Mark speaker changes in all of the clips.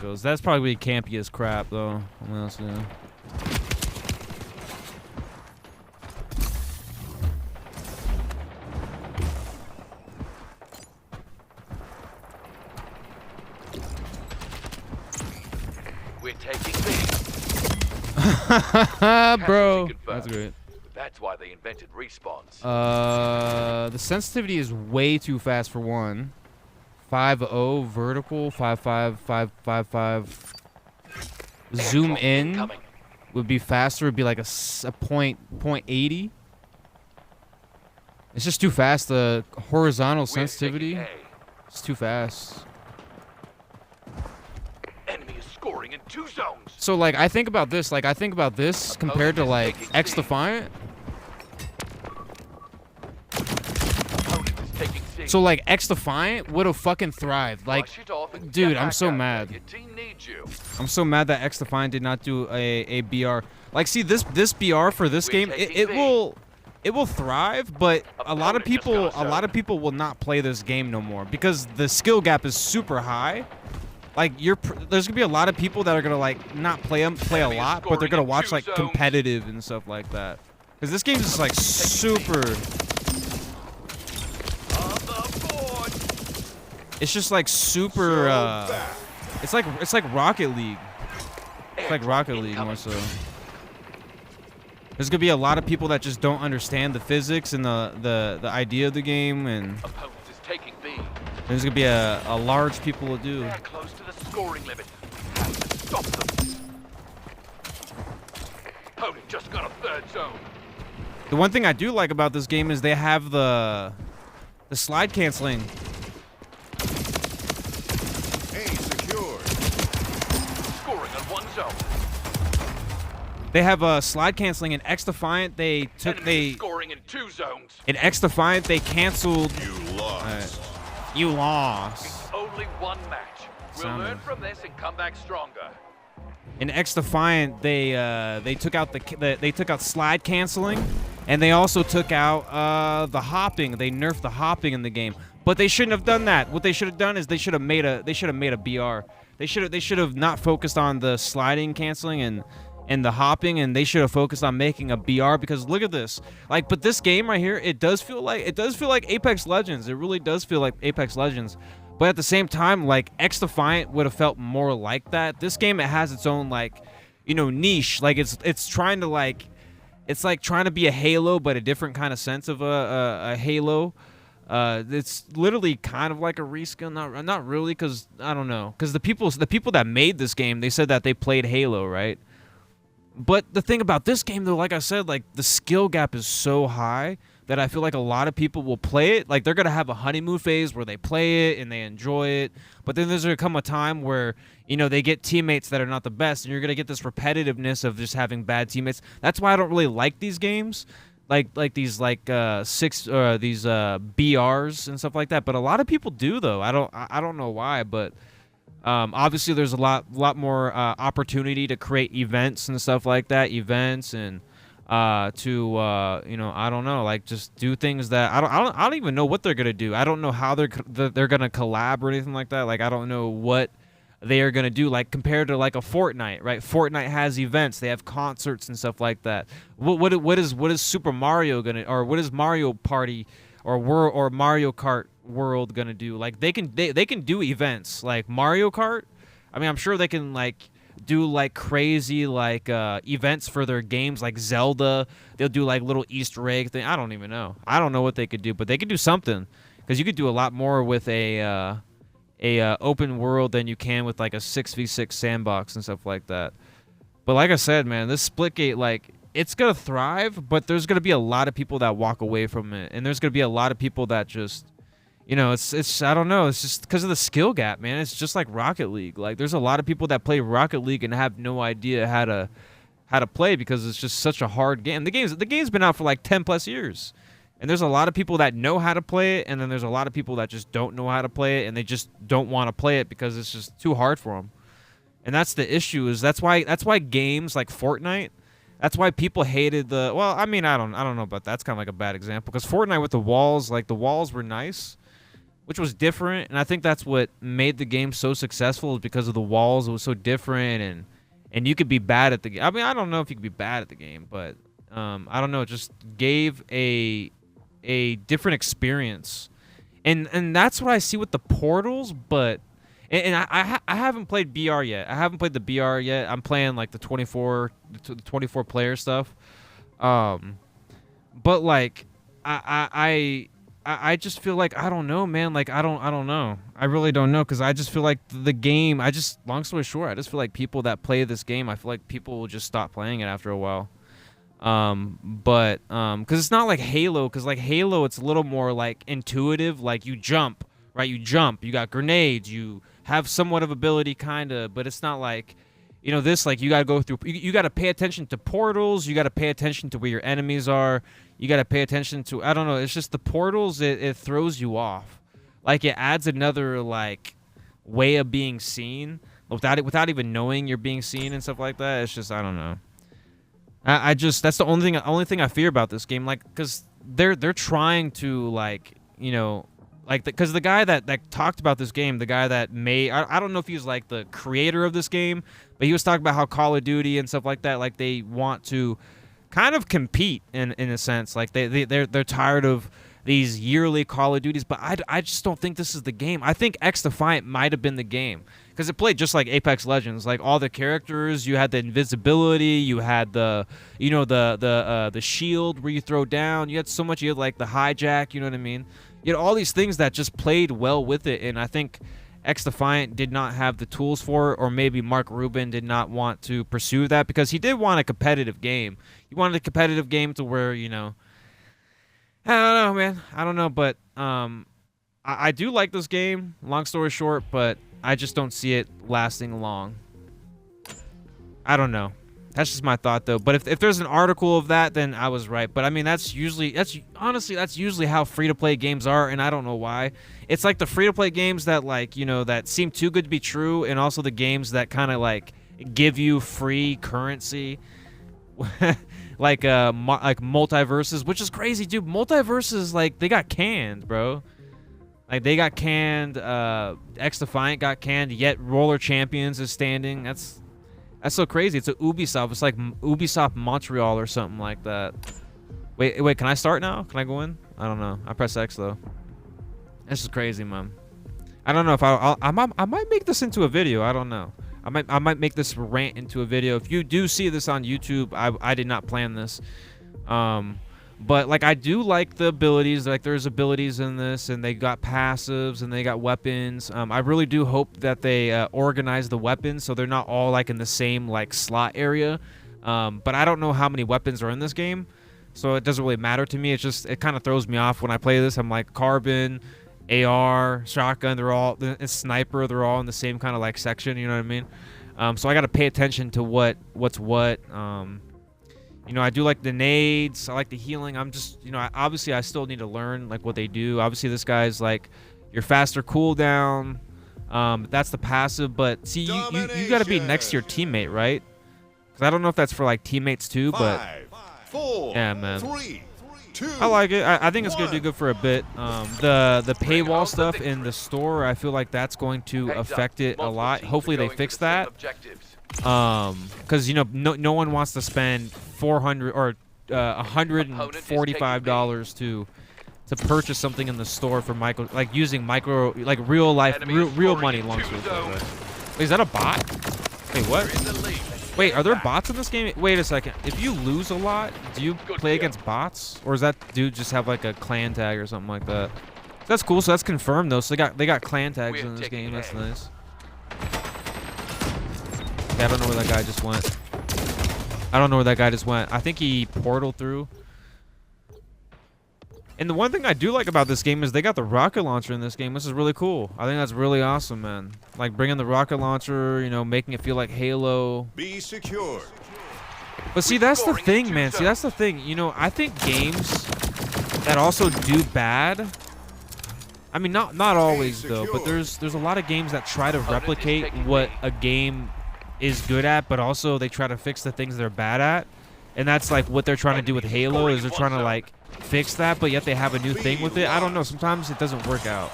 Speaker 1: that goes. That's probably campy as crap, though. Honestly.
Speaker 2: We're taking these.
Speaker 1: Bro, that's great.
Speaker 2: That's why they invented respawns.
Speaker 1: The sensitivity is way too fast for one. 5.0 vertical, 5.5, 5.5. Zoom in would be faster. It'd be like a .80. It's just too fast. The horizontal sensitivity, it's too fast.
Speaker 2: Enemy is scoring in 2 zones.
Speaker 1: So like I think about this compared to like X Defiant. So like X Defiant would have fucking thrived. Like, dude, I'm so mad. I'm so mad that X Defiant did not do a BR. Like, see this BR for this game, it will thrive, but a lot of people will not play this game no more because the skill gap is super high. Like there's gonna be a lot of people that are gonna like not play a lot, but they're gonna watch like competitive and stuff like that. Because this game is like super. It's just like super. It's like Rocket League. It's like Rocket League more so. There's gonna be a lot of people that just don't understand the physics and the idea of the game, and there's gonna be a large people who do.
Speaker 2: They're close to the scoring limit. We have to stop them. Opponent just got a 3rd zone.
Speaker 1: The one thing I do like about this game is they have the slide canceling. They have slide canceling in X Defiant. They
Speaker 2: scoring in 2 zones.
Speaker 1: In X Defiant they canceled.
Speaker 2: You lost.
Speaker 1: You lost.
Speaker 2: It's only one match. We'll learn from this and come back stronger.
Speaker 1: In X Defiant they took out they took out slide canceling, and they also took out the hopping. They nerfed the hopping in the game, but they shouldn't have done that. What they should have done is they should have made a BR. They should have not focused on the sliding canceling and the hopping, and they should have focused on making a BR, because look at this. Like, but this game right here, it does feel like Apex Legends. It really does feel like Apex Legends. But at the same time, like X Defiant would have felt more like that. This game, it has its own like, you know, niche. Like it's trying to like, it's like trying to be a Halo, but a different kind of sense of a Halo. It's literally kind of like a reskin, not really, because I don't know, because the people that made this game, they said that they played Halo, right? But the thing about this game, though, like I said, like the skill gap is so high that I feel like a lot of people will play it. Like they're gonna have a honeymoon phase where they play it and they enjoy it, but then there's gonna come a time where, you know, they get teammates that are not the best, and you're gonna get this repetitiveness of just having bad teammates. That's why I don't really like these games, like these these BRs and stuff like that. But a lot of people do, though. I don't know why, but. Obviously, there's a lot more opportunity to create events and stuff like that. Events and you know, I don't know, like just do things that I don't even know what they're gonna do. I don't know how they're gonna collab or anything like that. Like I don't know what they are gonna do. Like compared to like a Fortnite, right? Fortnite has events. They have concerts and stuff like that. What is Super Mario gonna, or what is Mario Party or Mario Kart World gonna do? Like they can do events like Mario Kart. I mean, I'm sure they can like do like crazy like events for their games, like Zelda. They'll do like little Easter egg thing. I don't even know. I don't know what they could do, but they could do something, because you could do a lot more with a open world than you can with like a 6v6 sandbox and stuff like that. But like I said, man, this Splitgate, like, it's gonna thrive, but there's gonna be a lot of people that walk away from it, and there's gonna be a lot of people that just, you know, it's I don't know, it's just because of the skill gap, man. It's just like Rocket League. Like there's a lot of people that play Rocket League and have no idea how to play, because it's just such a hard game. The game's been out for like 10+ years, and there's a lot of people that know how to play it, and then there's a lot of people that just don't know how to play it, and they just don't want to play it because it's just too hard for them. And that's the issue. Is that's why games like Fortnite. That's why people hated the. Well, I mean, I don't know about that. That's kind of like a bad example, because Fortnite with the walls, like the walls were nice, which was different, and I think that's what made the game so successful, is because of the walls. It was so different, and you could be bad at the game. I mean, I don't know if you could be bad at the game, but I don't know. It just gave a different experience, and that's what I see with the portals. But I haven't played BR yet. I haven't played the BR yet. I'm playing like the 24 player stuff. But like I just feel like, I don't know, man. Like I don't know. I really don't know, because I just feel like the game. Long story short, I just feel like people that play this game, I feel like people will just stop playing it after a while. Because it's not like Halo. Because like Halo, it's a little more like intuitive. Like you jump, right? You jump. You got grenades. You have somewhat of ability, kind of. But it's not like, you know, this, like, you gotta go through. You gotta pay attention to portals. You gotta pay attention to where your enemies are. You gotta pay attention to. I don't know. It's just the portals. It throws you off. Like it adds another like way of being seen without even knowing you're being seen and stuff like that. It's just, I don't know. I just, that's the only thing I fear about this game, like, because they're trying to, like, you know, like, because the guy that talked about this game, the guy that made, I don't know if he's like the creator of this game, but he was talking about how Call of Duty and stuff like that, like, they want to kind of compete in a sense, like they're tired of these yearly Call of Duties, but I just don't think this is the game. I think X Defiant might have been the game, because it played just like Apex Legends. Like all the characters, you had the invisibility, you had the, you know, the shield where you throw down. You had so much. You had like the hijack. You know what I mean? You had all these things that just played well with it, and I think X Defiant did not have the tools for it, or maybe Mark Rubin did not want to pursue that, because he did want a competitive game. He wanted a competitive game to where, you know, I don't know, man. I don't know, but I do like this game, long story short, but I just don't see it lasting long. I don't know. That's just my thought, though. But if there's an article of that, then I was right. But I mean, that's usually how free-to-play games are, and I don't know why. It's like the free-to-play games that, like, you know, that seem too good to be true, and also the games that kind of like give you free currency. like Multiverses, which is crazy, dude. Multiverses, like, they got canned, bro. Like, they got canned. X Defiant got canned, yet Roller Champions is standing. That's so crazy. It's a Ubisoft. It's like Ubisoft Montreal or something like that. Wait, can I start now? Can I go in? I don't know. I press X, though. This is crazy, man. I don't know if I might make this into a video. I don't know. I might make this rant into a video. If you do see this on YouTube, I did not plan this. But like, I do like the abilities. Like, there's abilities in this, and they got passives, and they got weapons. I really do hope that they organize the weapons so they're not all like in the same like slot area. But I don't know how many weapons are in this game, so it doesn't really matter to me. It's just, it kind of throws me off when I play this. I'm like, carbon, AR, shotgun, they're all, sniper, they're all in the same kind of like section, you know what I mean? So I got to pay attention to what's what. You know, I do like the nades, I like the healing. I'm just, you know, obviously I still need to learn like what they do. Obviously this guy's like your faster cooldown. That's the passive, but see, you got to be next to your teammate, right? Because I don't know if that's for like teammates too, but
Speaker 3: 5, 4,
Speaker 1: yeah, man.
Speaker 3: 3, 2,
Speaker 1: I like it. I think it's gonna do
Speaker 3: 1.
Speaker 1: good for a bit. The paywall stuff in the store, I feel like that's going to affect it a lot. Hopefully they fix that. Because, you know, no one wants to spend $400 or $145 to purchase something in the store for using real life, real money. Long story short. Wait, is that a bot? Wait, what? Wait, are there bots in this game? Wait a second. If you lose a lot, do you play against bots, or does that dude just have like a clan tag or something like that? That's cool. So that's confirmed though. So they got clan tags in this game. That's nice. Okay, I don't know where that guy just went. I think he portaled through. And the one thing I do like about this game is they got the rocket launcher in this game. This is really cool. I think that's really awesome, man. Like, bringing the rocket launcher, you know, making it feel like Halo.
Speaker 3: Be secure.
Speaker 1: But see, that's the thing, man. See, that's the thing. You know, I think games that also do bad. I mean, not always though, but there's a lot of games that try to replicate what a game is good at, but also they try to fix the things they're bad at. And that's like what they're trying to do with Halo, is they're trying to like fix that, but yet they have a new thing with it. I don't know. Sometimes it doesn't work out.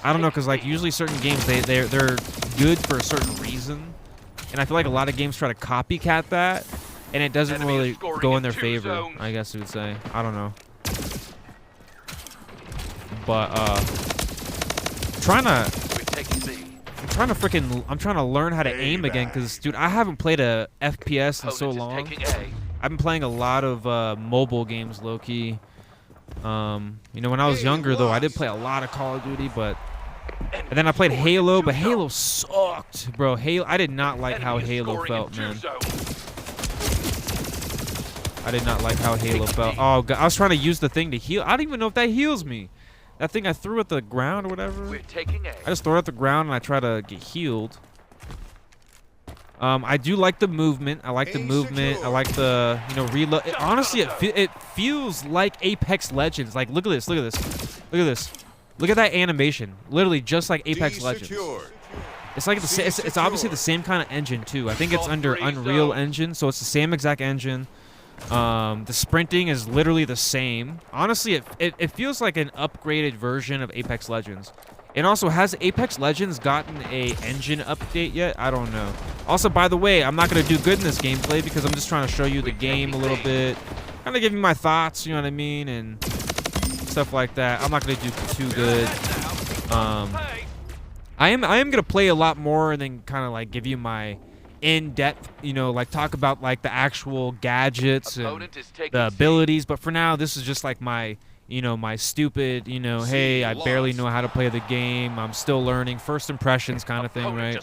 Speaker 1: I don't know, because like usually certain games they're good for a certain reason, and I feel like a lot of games try to copycat that, and it doesn't really go in their favor. I guess you would say. I don't know. But I'm trying to learn how to aim again, because dude, I haven't played a FPS in so long. I've been playing a lot of mobile games, low key. You know, when I was younger though, I did play a lot of Call of Duty, and then I played Halo, but Halo sucked, bro. I did not like how Halo felt, man. I did not like how Halo felt. Oh God, I was trying to use the thing to heal. I don't even know if that heals me. That thing I threw at the ground or whatever. I just throw it at the ground and I try to get healed. I do like the movement. I like the movement. I like the, you know, reload. Honestly, it feels like Apex Legends. Like, look at this. Look at this. Look at this. Look at that animation. Literally just like Apex Legends. It's like it's obviously the same kind of engine too. I think it's under Unreal Engine, so it's the same exact engine. The sprinting is literally the same. Honestly, it feels like an upgraded version of Apex Legends. And also, has Apex Legends gotten a engine update yet? I don't know. Also, by the way, I'm not going to do good in this gameplay because I'm just trying to show you the game a little bit. Kind of give you my thoughts, you know what I mean? And stuff like that. I'm not going to do too good. I am going to play a lot more and then kind of like give you my in-depth, you know, like talk about like the actual gadgets and the abilities. But for now, this is just like my... you know, my stupid, you know, hey, I barely know how to play the game. I'm still learning. First impressions kind of thing, right?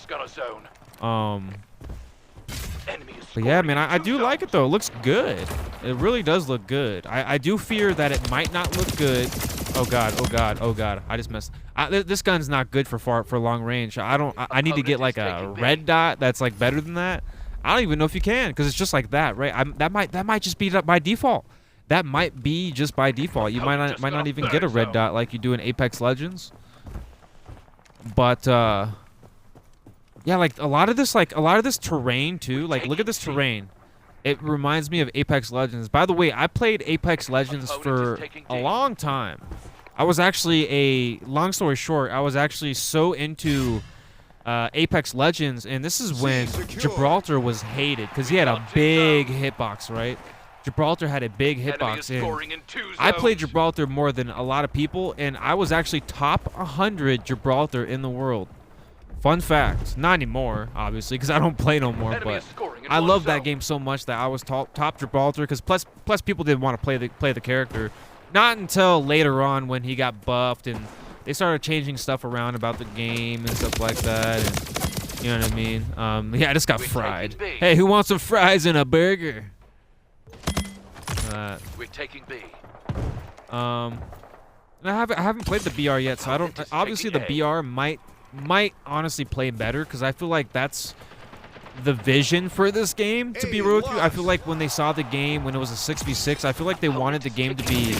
Speaker 1: But yeah, man, I do like it, though. It looks good. It really does look good. I do fear that it might not look good. Oh, God. Oh, God. Oh, God. I just messed. This gun's not good for long range. I need to get, like, a red dot that's, like, better than that. I don't even know if you can, because it's just like that, right? That might just be by default. That might be just by default. You might not even get a red dot like you do in Apex Legends. But yeah, like a lot of this terrain too. Like, look at this terrain. It reminds me of Apex Legends. By the way, I played Apex Legends for a long time. I was actually long story short, I was actually so into Apex Legends, and this is when Gibraltar was hated because he had a big hitbox, right? Gibraltar had a big hitbox, and I played Gibraltar more than a lot of people, and I was actually top 100 Gibraltar in the world. Fun fact. Not anymore, obviously, because I don't play no more, but I love that game so much that I was top Gibraltar, because plus people didn't want to play the character. Not until later on when he got buffed, and they started changing stuff around about the game and stuff like that, and you know what I mean? Yeah, I just got fried. Hey, who wants some fries and a burger?
Speaker 2: We're taking B.
Speaker 1: I haven't played the BR yet, so I don't. Obviously, the BR might honestly play better, because I feel like that's the vision for this game. To be real with you, I feel like when they saw the game when it was a 6v6, I feel like they wanted the game to be.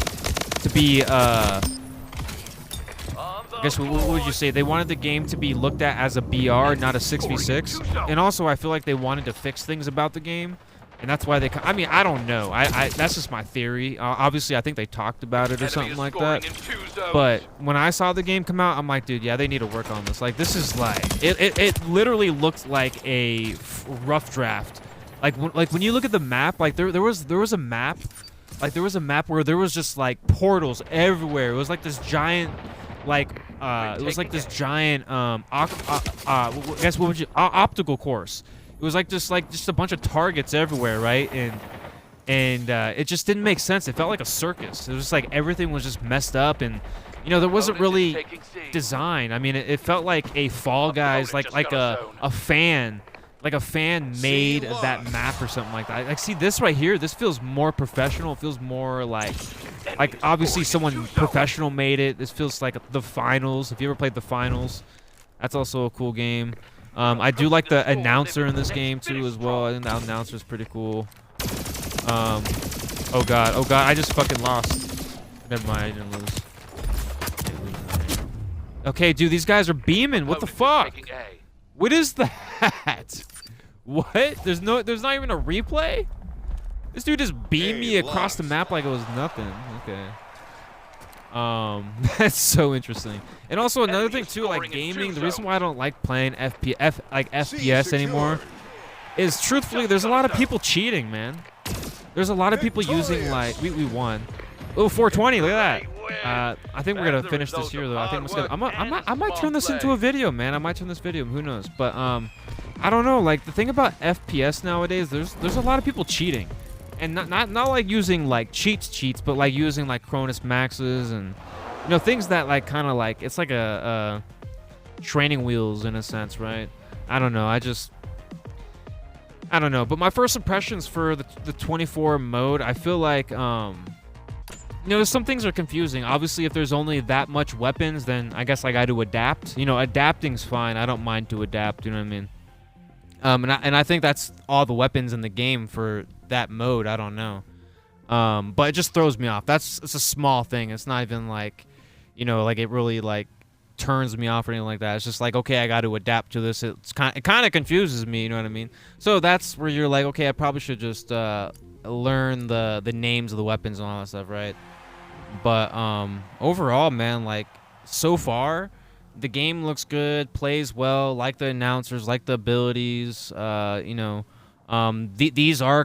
Speaker 1: I guess what would you say? They wanted the game to be looked at as a BR, not a 6v6. And also, I feel like they wanted to fix things about the game. And that's why they... I mean, I don't know. That's just my theory. Obviously, I think they talked about it or something like that. But when I saw the game come out, I'm like, dude, yeah, they need to work on this. Like, this is like... It literally looked like a rough draft. Like when you look at the map, like, there was a map... Like, there was a map where there was just, like, portals everywhere. It was like this giant... Like, it was like this giant... I guess what would you... Optical course. It was like just a bunch of targets everywhere, right? And it just didn't make sense. It felt like a circus. It was just like everything was just messed up, and you know, there wasn't really design. I mean, it felt like a Fall Guys, like a fan made that map or something like that. Like, see this right here. This feels more professional. It feels more like obviously someone professional made it. This feels like the finals. If you ever played the finals, that's also a cool game. I do like the announcer in this game too as well. I think the announcer is pretty cool. Oh god, I just fucking lost. Never mind, I didn't lose. Okay, dude, these guys are beaming. What the fuck? What is that? What? There's not even a replay? This dude just beamed me across the map like it was nothing. Okay. That's so interesting. And also another thing too, like gaming, the reason why I don't like playing FPS anymore is truthfully there's a lot of people cheating, man. There's a lot of people using like we won. Oh, 420, look at that. I think we're gonna finish this here though. I think I might turn this into a video, man. I might turn this video, who knows? But I don't know, like the thing about FPS nowadays, there's a lot of people cheating. And not like using like cheats, but like using like Cronus Maxes and things that like kind of like it's like a training wheels in a sense, right? I don't know. I don't know. But my first impressions for the 24 mode, I feel like some things are confusing. Obviously, if there's only that much weapons, then I guess I got to adapt. Adapting's fine. I don't mind to adapt. You know what I mean? And I think that's all the weapons in the game for that mode. I don't know. But it just throws me off. It's a small thing. It's not even like, like it really like turns me off or anything like that. It's just like, okay, I got to adapt to this. It kind of confuses me. You know what I mean? So that's where you're like, okay, I probably should just learn the names of the weapons and all that stuff, right? But overall, man, like so far, the game looks good, plays well, like the announcers, like the abilities. These are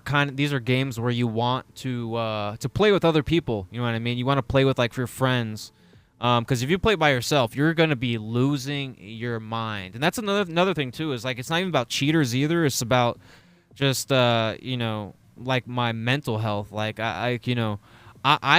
Speaker 1: games where you want to play with other people. You know what I mean? You want to play with like your friends, because if you play by yourself, you're gonna be losing your mind. And that's another thing too. Is like it's not even about cheaters either. It's about just like my mental health. Like I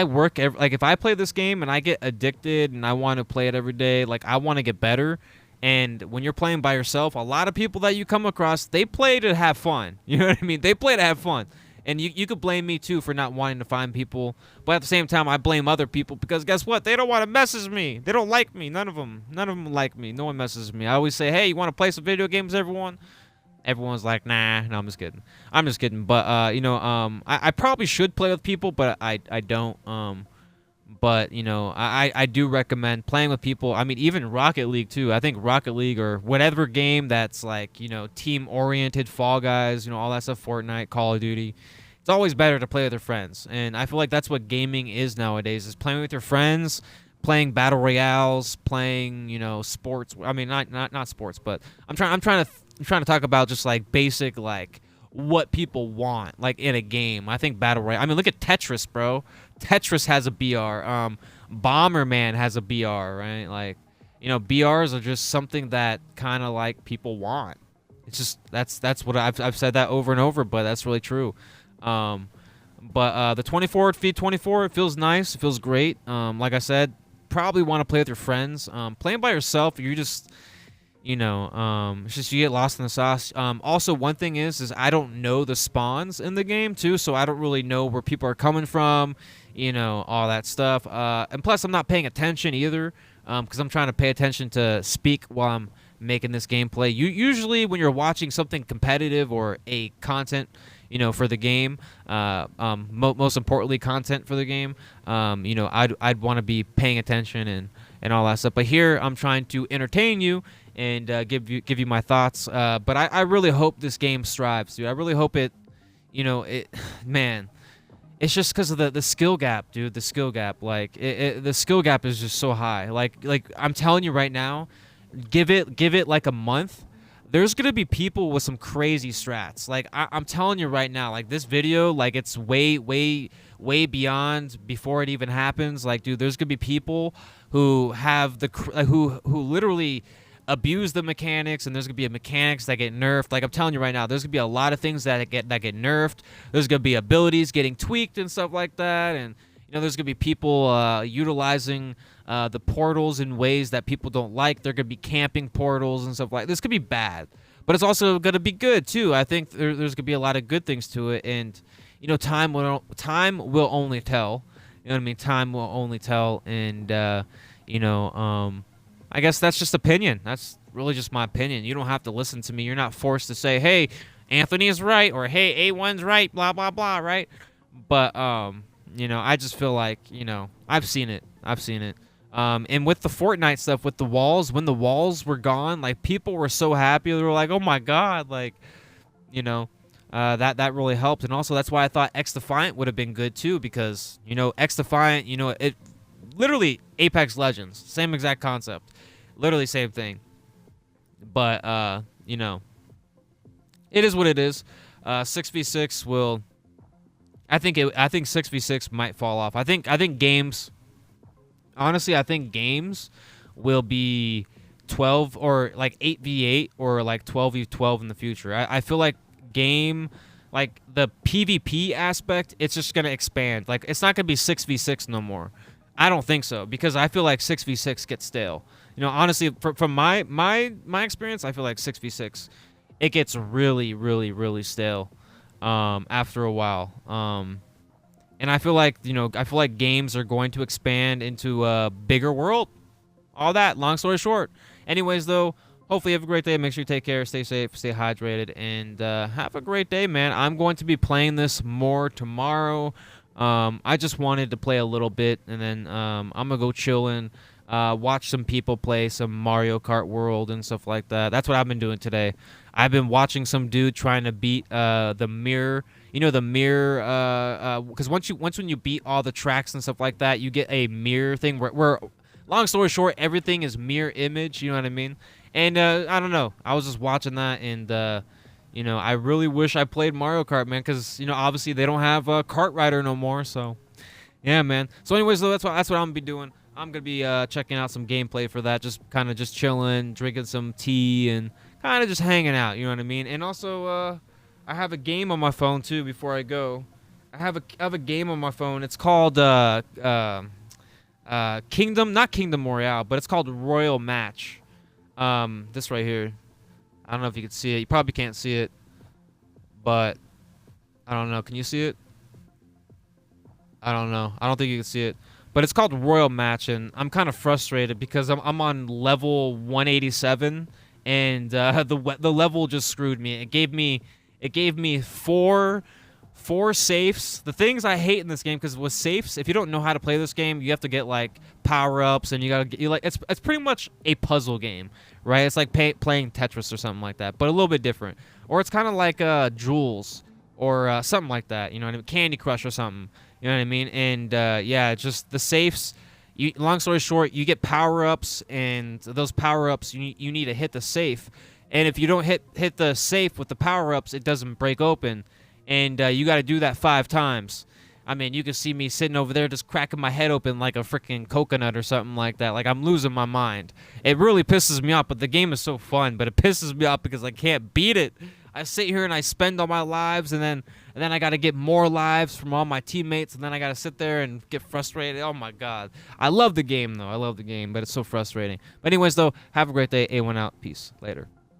Speaker 1: work like if I play this game and I get addicted and I want to play it every day, like I want to get better. And when you're playing by yourself, a lot of people that you come across, they play to have fun. You know what I mean? They play to have fun. And you could blame me too for not wanting to find people, but at the same time I blame other people because guess what? They don't want to message me. They don't like me. None of them like me. No one messages me. I always say, hey, you want to play some video games, everyone? Everyone's like, nah. No, I'm just kidding. But I probably should play with people, but I don't. But I do recommend playing with people. I mean, even Rocket League too. I think Rocket League or whatever game that's like team oriented, Fall Guys, all that stuff, Fortnite, Call of Duty. It's always better to play with your friends, and I feel like that's what gaming is nowadays: is playing with your friends, playing battle royales, playing sports. I mean, not sports, but I'm trying to talk about just like basic like what people want like in a game. I think battle royale. I mean, look at Tetris, bro. Tetris has a BR. Bomberman has a BR, right? Like, BRs are just something that kind of like people want. It's just that's what I've said that over and over, but that's really true. But the 24 feed 24, it feels nice. It feels great. Like I said, probably want to play with your friends. Playing by yourself, you're just it's just you get lost in the sauce. Also, one thing is I don't know the spawns in the game too, so I don't really know where people are coming from, all that stuff. And plus, I'm not paying attention either, because I'm trying to pay attention to speak while I'm making this gameplay. Usually, when you're watching something competitive or a content, for the game, most importantly, content for the game, I'd want to be paying attention and all that stuff. But here, I'm trying to entertain you and give you my thoughts. But I really hope this game strives, dude. I really hope it, man. It's just because of the skill gap, dude. The skill gap, like the skill gap is just so high. Like I'm telling you right now, give it like a month. There's gonna be people with some crazy strats. Like I'm telling you right now, like this video, like it's way beyond before it even happens. Like, dude, there's gonna be people who have who literally abuse the mechanics, and there's gonna be mechanics that get nerfed. Like I'm telling you right now, there's gonna be a lot of things that get nerfed. There's gonna be abilities getting tweaked and stuff like that, and there's gonna be people utilizing the portals in ways that people don't like. They're gonna be camping portals and stuff like this. Could be bad, but it's also gonna be good too. I think there's gonna be a lot of good things to it, and time will only tell. You know what I mean? Time will only tell, and I guess that's just opinion. That's really just my opinion. You don't have to listen to me. You're not forced to say, hey, Anthony is right, or hey, A1's right, blah, blah, blah, right? But, I just feel like, I've seen it. And with the Fortnite stuff, with the walls, when the walls were gone, like, people were so happy. They were like, oh, my God, like, that really helped. And also that's why I thought X Defiant would have been good too, because X Defiant, it literally Apex Legends, same exact concept, literally same thing. But it is what it is. 6v6 will. I think 6v6 might fall off. I think games. Honestly, I think games will be 12 or like 8v8 or like 12v12 in the future. I feel like like the PvP aspect, it's just gonna expand. Like it's not gonna be 6v6 no more. I don't think so, because I feel like 6v6 gets stale. Honestly, from my experience, I feel like 6v6 it gets really, really, really stale after a while. And I feel like games are going to expand into a bigger world. All that, long story short. Anyways, though, hopefully you have a great day. Make sure you take care, stay safe, stay hydrated, and have a great day, man. I'm going to be playing this more tomorrow. I just wanted to play a little bit, and then I'm going to go chillin', watch some people play some Mario Kart World and stuff like that. That's what I've been doing today. I've been watching some dude trying to beat the mirror. The mirror, because once when you beat all the tracks and stuff like that, you get a mirror thing where long story short, everything is mirror image. You know what I mean? And I don't know. I was just watching that, and I really wish I played Mario Kart, man, because obviously they don't have Kart Rider no more. So yeah, man. So anyways, though, that's what I'm gonna be doing. I'm gonna be checking out some gameplay for that. Just kind of just chilling, drinking some tea, and kind of just hanging out. You know what I mean? And also, I have a game on my phone too. Before I go, I have a game on my phone. It's called not Kingdom Royale, but it's called Royal Match. This right here. I don't know if you can see it. You probably can't see it, but I don't know. Can you see it? I don't know. I don't think you can see it. But it's called Royal Match, and I'm kind of frustrated because I'm on level 187, and the level just screwed me. It gave me four safes. The things I hate in this game, because with safes, if you don't know how to play this game, you have to get like power-ups, and it's pretty much a puzzle game, right? It's like playing Tetris or something like that, but a little bit different. Or it's kind of like Jules or something like that, you know what I mean? Candy Crush or something, you know what I mean? And yeah, it's just the safes. Long story short, you get power-ups, and those power-ups you need to hit the safe. And if you don't hit the safe with the power-ups, it doesn't break open. And you got to do that 5 times. I mean, you can see me sitting over there just cracking my head open like a freaking coconut or something like that. Like I'm losing my mind. It really pisses me off, but the game is so fun. But it pisses me off because I can't beat it. I sit here and I spend all my lives, and then I got to get more lives from all my teammates, and then I got to sit there and get frustrated. Oh, my God. I love the game, though. I love the game, but it's so frustrating. But anyways, though, have a great day. A1 out. Peace. Later.